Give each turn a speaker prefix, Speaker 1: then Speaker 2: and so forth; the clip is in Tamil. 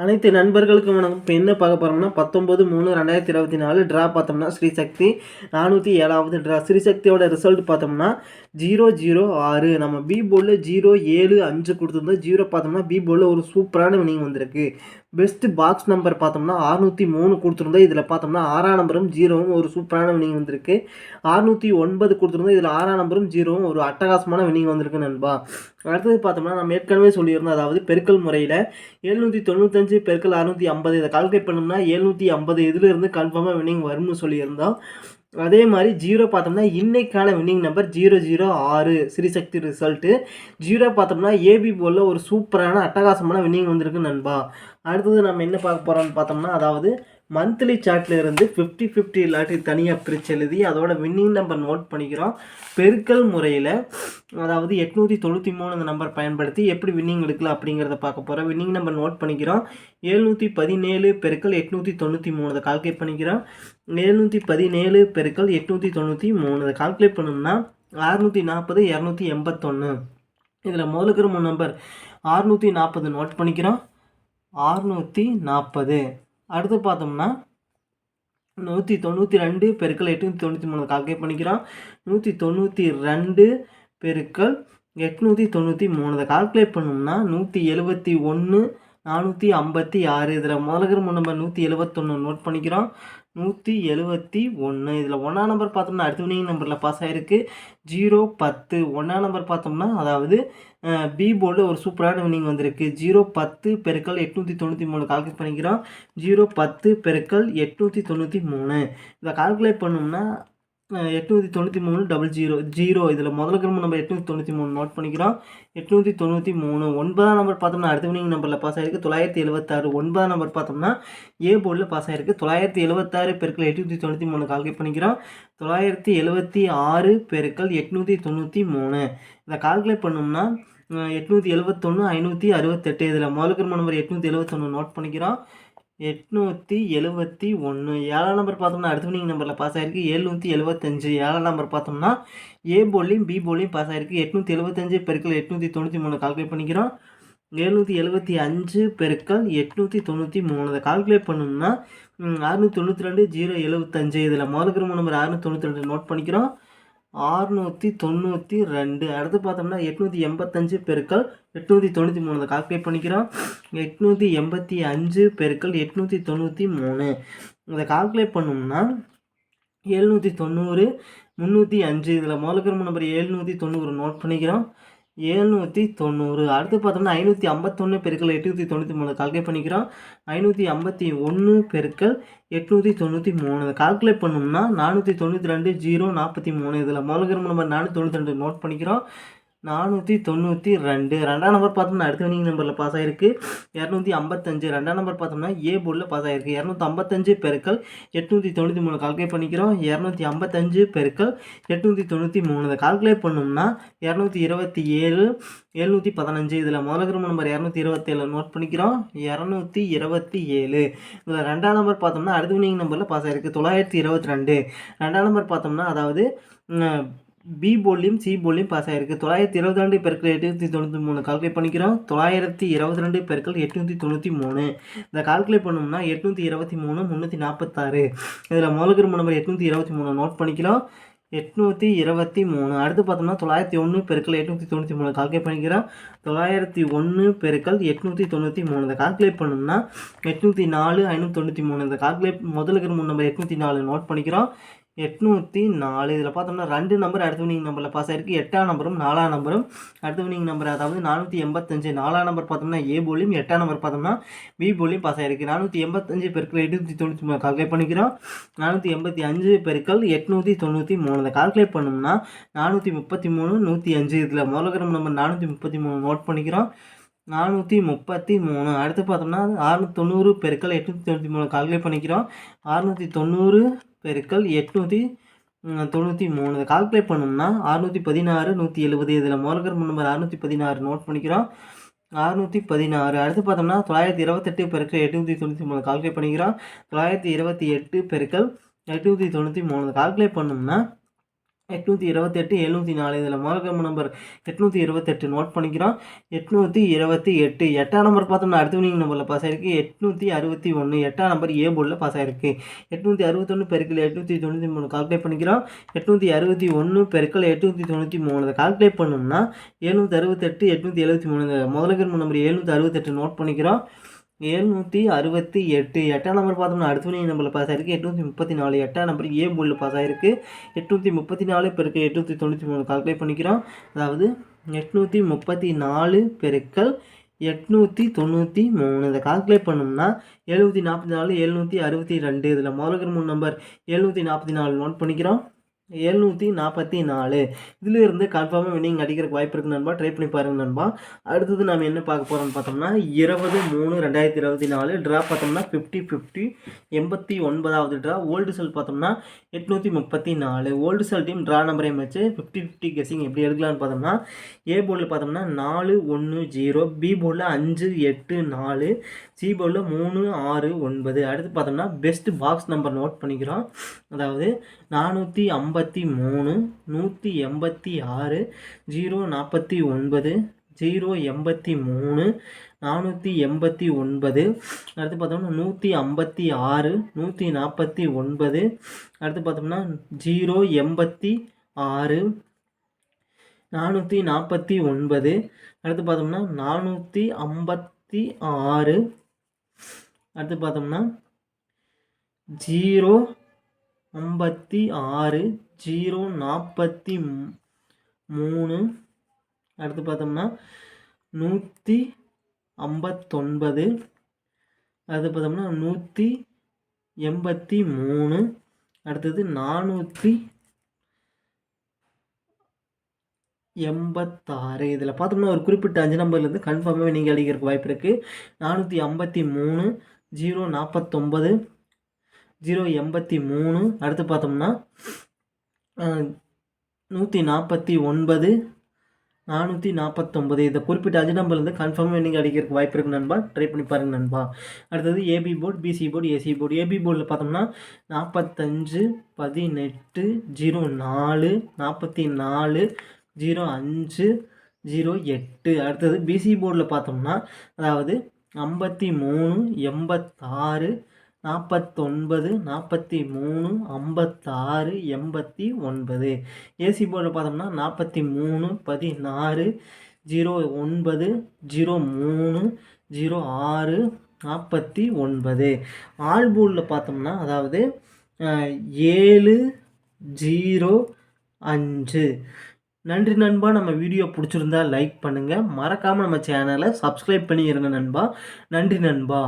Speaker 1: அனைத்து நண்பர்களுக்கும் வணக்கம். இப்போ என்ன பார்க்க போகிறோம்னா 19/3/2024 ட்ரா பார்த்தோம்னா ஸ்ரீசக்தி 407வது ட்ரா. ஸ்ரீசக்தியோட ரிசல்ட் பார்த்தோம்னா 006. நம்ம பி போர்டில் 075 கொடுத்துருந்தோம். 0 பார்த்தோம்னா பி போர்டில் ஒரு சூப்பரான வினிங் வந்திருக்கு. பெஸ்ட் பாக்ஸ் நம்பர் பார்த்தோம்னா 603 கொடுத்துருந்தோம். இதில் பார்த்தோம்னா 6ஆம் நம்பரும் 0வும் ஒரு சூப்பரான வினிங் வந்திருக்கு. 609 கொடுத்துருந்தோம். இதில் 6ஆம் நம்பரும் 0வும் ஒரு அட்டகாசமான வினிங் வந்திருக்கு நண்பா. அடுத்தது பார்த்தோம்னா நம்ம ஏற்கனவே சொல்லியிருந்தோம், அதாவது பெருக்கல் முறையில் 795 பெருக்கல் 650 இதை கால்குலேட் பண்ணோம்னா 750 இதிலிருந்து கன்ஃபார்மாக வின்னிங் வரும்னு சொல்லியிருந்தோம். அதே மாதிரி 0 பார்த்தோம்னா இன்னைக்கான வின்னிங் நம்பர் 006 ஸ்ரீசக்தி ரிசல்ட்டு. 0 பார்த்தோம்னா ஏபி போலில் ஒரு சூப்பரான அட்டகாசமான வின்னிங் வந்திருக்கு நண்பா. அடுத்தது நம்ம என்ன பார்க்க போகிறோம்னு பார்த்தோம்னா, அதாவது மந்த்லி சார்ட்டில் இருந்து 50-50 லாட்டி தனியாக பிரித்து எழுதி அதோட வின்னிங் நம்பர் நோட் பண்ணிக்கிறோம். பெருக்கல் முறையில் அதாவது 893 அந்த நம்பர் பயன்படுத்தி எப்படி வின்னிங் எடுக்கலாம் அப்படிங்கிறத பார்க்க போகிறோம். வின்னிங் நம்பர் நோட் பண்ணிக்கிறோம். 717 பெருக்கல் 893 அதை கால்குலேட் பண்ணிக்கிறோம். 717 பெருக்கல் 893 அதை கால்குலேட் பண்ணோம்னா 640 281. இதில் முதலுக்கிற 3 நம்பர் 640 நோட் பண்ணிக்கிறோம். 640. அடுத்து பார்த்தோம்னா 192 பெருக்கல் 893 கால்குலேட் பண்ணிக்கிறோம். 192 பெருக்கல் 893 இதை கால்குலேட் பண்ணோம்னா 171 456. இதில் முதலுக்கிற நம்பர் 171 நோட் பண்ணிக்கிறோம். 171. இதில் 1ஆம் நம்பர் பார்த்தோம்னா அடுத்த வினிங் நம்பரில் பாஸ் ஆகிருக்கு 010. 1ஆம் நம்பர் பார்த்தோம்னா அதாவது பி போர்டில் ஒரு சூப்பரான வினிங் வந்திருக்கு. 010 பெருக்கல் 893 கால்குலேட் பண்ணிக்கிறோம். 010 பெருக்கல் 893 இதை கால்குலேட் பண்ணோம்னா 893 0 இதில் முதலுக்கிற நம்பர் 893 நோட் பண்ணிக்கிறோம். 893. 9ஆம் நம்பர் பார்த்தோம்னா அடுத்த வினிங் நம்பரில் பாஸ் ஆகிருக்கு 976. 9ஆம் நம்பர் பார்த்தோம்னா ஏ போர்டில் பாஸ் ஆகிருக்கு 976 பெருக்கல் 893 கால்குலேட் பண்ணிக்கிறோம். 976 பெருக்கல் 893 இதை கால்குலேட் பண்ணோம்னா 871 568. இதில் முதலுக்கிற நம்பர் 871 நோட் பண்ணிக்கிறோம். 871. 7ஆம் நம்பர் பார்த்தோம்னா அடுத்த வினிங் நம்பரில் பாஸ் ஆகிருக்கு 775. 7ஆம் நம்பர் பார்த்தோம்னா ஏ போர்ட்லையும் பி போர்ட்லையும் பாஸ் ஆகிருக்கு 875 பெருக்கல் 893 கால்குலேட் பண்ணிக்கிறோம். 775 பெருக்கல் 893 இதை கால்குலேட் பண்ணோம்னா 692 075. இதில் முதலுக்கிற நம்பர் 692 நோட் பண்ணிக்கிறோம். 692. அடுத்து பார்த்தோம்னா 885 பெருக்கல் 893 கால்குலேட் பண்ணிக்கிறோம். 885 பெருக்கல் 893 இதை கால்குலேட் பண்ணோம்னா 790 305. இதில் முதலுக்கிற நம்பர் 790 நோட் பண்ணிக்கிறோம். 790. அடுத்து பார்த்தோம்னா 551 பெருக்கல் 893 கால்குலேட் பண்ணிக்கிறோம். 551 பெருக்கல் 893 இதை கால்குலேட் பண்ணோம்னா 492 043. இதில் முதலுக்கிற நம்பர் 492 நோட் பண்ணிக்கிறோம். 492. 2ஆம் நம்பர் பார்த்தோம்னா அடுத்த வினிங் நம்பரில் பாஸ் ஆகிருக்கு 255. 2ஆம் நம்பர் பார்த்தோம்னா ஏ போர்டில் பாஸ் ஆகிருக்கு 255 பெருக்கல் 893 கால்குலேட் பண்ணிக்கிறோம். 255 பெருக்கல் 893 இதை கால்குலேட் பண்ணோம்னா 227 715. இதில் முதலுக்கிற நம்பர் 227 நோட் பண்ணிக்கிறோம். 227. இதில் 2ஆம் நம்பர் பார்த்தோம்னா அடுத்த வினிங் நம்பரில் பாஸ் ஆகிருக்கு 922. 2ஆம் நம்பர் பார்த்தோம்னா அதாவது பி போர்ட்லையும் சி போர்ட்லையும் பாஸ் ஆகிருக்கு 922 பெருக்கல் 893 கால்குலேட் பண்ணிக்கிறோம். 922 பெருக்கல் 893 இதை கால்குலேட் பண்ணோம்னா 823 346. இதில் முதலுக்கிற நம்பர் 823 நோட் பண்ணிக்கிறோம். 823. அடுத்து பார்த்தோம்னா 901 பெருக்கல் 893 கால்குலேட் பண்ணிக்கிறோம். 901 பெருக்கல் 893 இதை கால்குலேட் பண்ணோம்னா 804 593. இதை கால்குலேட் முதலுக்கிற நம்பர் 804 நோட் பண்ணிக்கிறோம். 804. இதில் பார்த்தோம்னா 2 நம்பர் அடுத்த வினிங் நம்பரில் பாஸ் ஆகிருக்கு 8ஆம் நம்பரும் 4ஆம் நம்பரும் அடுத்த வினிங் நம்பர் அதாவது 485. 4ஆம் நம்பர் பார்த்தோம்னா ஏ போர்ட்லையும் 8ஆம் நம்பர் பார்த்தோம்னா பி போர்ட்லையும் பாஸ் ஆகிருக்கு 485 பெருக்கல் 893 கால்குலேட் பண்ணிக்கிறோம். 485 பெருக்கல் 893 இதை கால்குலேட் பண்ணோம்னா 433 105. இதில் முதலுக்கிற நம்பர் 433 நோட் பண்ணிக்கிறோம். 433. அடுத்து பார்த்தோம்னா 690 பெருக்கல் 893 கால்குலேட் பண்ணிக்கிறோம். 690 பெருக்கல் 893 இதை கால்குலேட் பண்ணோம்னா 616 170. இதில் முதலுக்கிற நம்பர் 616 நோட் பண்ணிக்கிறோம். 616. அடுத்து பார்த்தோம்னா 928 பெருக்கல் 893 கால்குலேட் பண்ணிக்கிறோம். 928 பெருக்கல் 893 கால்குலேட் பண்ணோம்னா 828 704 இதில் மறக்காம நம்பர் 828 நோட் பண்ணிக்கிறோம். 828 8ஆம் நம்பர் பார்த்தோம்னா அடுத்த வினிங் நம்பரில் பாஸ் ஆயிருக்கு. 861 8ஆம் நம்பர் ஏ போர்டில் பாஸ் ஆயிருக்கு. 861 பெருக்கல் 893 கால்குலேட் பண்ணிக்கிறோம். 861 பெருக்கல் 893 இதை கால்குலேட் பண்ணோம்னா 768 873 முதல்ல நம்பர் 768 நோட் பண்ணிக்கிறோம். 768 8ஆம் நம்பர் பார்த்தோம்னா அடுத்த வினிங் நம்பரில் பாஸ் ஆயிருக்கு. 834 8ஆம் நம்பர் ஏ போர்டில் பாஸ் ஆயிருக்கு. 834 பெருக்கல் 893 கால்குலேட் பண்ணிக்கிறோம். அதாவது 834 பெருக்கல் 893 இதை கால்குலேட் பண்ணோம்னா 744 762 இதில் முதல்ல 3 நம்பர் 744 நோட் பண்ணிக்கிறோம். 744 இதிலிருந்து கன்ஃபார்மாக வின்னிங் அடிக்கிறதுக்கு வாய்ப்பு இருக்குது நண்பா. ட்ரை பண்ணி பாருங்கள் நண்பா. அடுத்தது நாம் என்ன பார்க்க போகிறோம்னு பார்த்தோம்னா 20/3/2024 ட்ரா பார்த்தோம்னா 50/50 89வது ட்ரா. ஓல்டு செல் பார்த்தோம்னா 834 ஓல்டு செல் டீம் ட்ரா நம்பரையும் வச்சு 50/50 கெஸிங் எப்படி எடுக்கலான்னு பார்த்தோம்னா ஏ போர்டில் பார்த்தோம்னா 410 பி போர்டில் 584 சி போர்டில் 369. அடுத்து பார்த்தோம்னா பெஸ்ட் பாக்ஸ் நம்பர் நோட் பண்ணிக்கிறோம். அதாவது 453 186 049 083 489. அடுத்து பார்த்தோம்னா 156 149. அடுத்து பார்த்தோம்னா 086 449. அடுத்து பார்த்தோம்னா 456. அடுத்து பார்த்தோம்னா 056 043. அடுத்து பார்த்தோம்னா 159. அடுத்து பார்த்தோம்னா 183. அடுத்தது 486. இதில் பார்த்தோம்னா ஒரு குறிப்பிட்ட 5 நம்பர்லேருந்து கன்ஃபார்மாக நீங்கள் அடிக்கிறதுக்கு வாய்ப்பு இருக்குது. 453 049 083. அடுத்து பார்த்தோம்னா 149 449. இதை குறிப்பிட்ட 5 நம்பர்லேருந்து கன்ஃபார்மாக நீங்கள் அடிக்கிறதுக்கு வாய்ப்பு இருக்குது நண்பா. ட்ரை பண்ணி பாருங்கள் நண்பா. அடுத்தது AP board BC board AC board. AP போர்டில் பார்த்தோம்னா 45 18 04 44 05 08. அடுத்தது பிசி போர்டில் பார்த்தோம்னா அதாவது 53 86 49 43 56 89. ஏசி போர்டில் பார்த்தோம்னா 43 16 09 03 06 49. ஆல் போர்டில் பார்த்தோம்னா அதாவது 7 0 5. நன்றி நண்பா. நம்ம வீடியோ பிடிச்சிருந்தா லைக் பண்ணுங்கள். மறக்காமல் நம்ம சேனலை சப்ஸ்கிரைப் பண்ணிடுங்க நண்பா. நன்றி நண்பா.